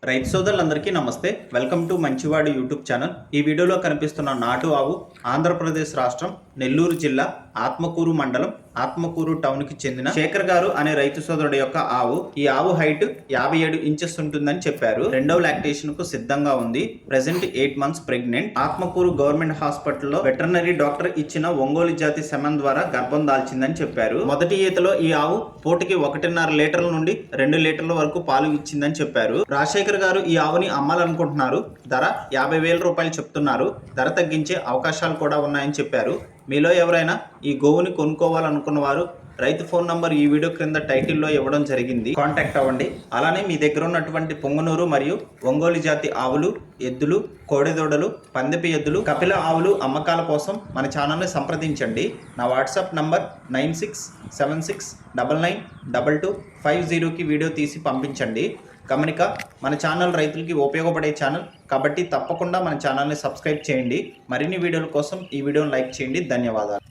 రైతు సోదరులందరికీ నమస్తే. వెల్కమ్ టు మంచివాడి యూట్యూబ్ ఛానల్. ఈ వీడియోలో కనిపిస్తున్న నాటు ఆవు ఆంధ్రప్రదేశ్ రాష్ట్రం నెల్లూరు జిల్లా ఆత్మకూరు మండలం ఆత్మకూరు టౌన్ కి చెందిన శేఖర్ గారు అనే రైతు సోదరుడు యొక్క ఆవు. ఈ ఆవు హైట్ 57 ఇంచెస్ ఉంటుందని చెప్పారు. రెండవ లాక్టేషన్ కు సిద్ధంగా ఉంది. Present 8 months pregnant. Atmakur government హాస్పిటల్లో వెటర్నరీ డాక్టర్ ఇచ్చిన ఒంగోలు జాతి సెమన్ ద్వారా గర్భం దాల్చిందని చెప్పారు. మొదటి ఈతలో ఈ ఆవు పూటకి 1.5 లీటర్ల నుండి 2 లీటర్ల వరకు పాలు ఇచ్చిందని చెప్పారు. రాజశేఖర్ గారు ఈ ఆవుని అమ్మాలనుకుంటున్నారు. ధర 50,000 రూపాయలు చెప్తున్నారు. ధర తగ్గించే అవకాశాలు కూడా ఉన్నాయని చెప్పారు. మీలో ఎవరైనా ఈ గోవుని కొనుక్కోవాలనుకున్న వారు రైతు ఫోన్ నంబర్ ఈ వీడియో క్రింద టైటిల్లో ఇవ్వడం జరిగింది. కాంటాక్ట్ అవ్వండి. అలానే మీ దగ్గర ఉన్నటువంటి పొంగనూరు మరియు ఒంగోలు జాతి ఆవులు, ఎద్దులు, కోడెదూడలు, పందెపు ఎద్దులు, కపిల ఆవులు అమ్మకాల కోసం మన ఛానల్ని సంప్రదించండి. నా వాట్సాప్ నంబర్ 9676992250కి వీడియో తీసి పంపించండి. గమనిక, మన ఛానల్ రైతులకి ఉపయోగపడే ఛానల్ కాబట్టి తప్పకుండా మన ఛానల్ని సబ్స్క్రైబ్ చేయండి. మరిన్ని వీడియోల కోసం ఈ వీడియోని లైక్ చేయండి. ధన్యవాదాలు.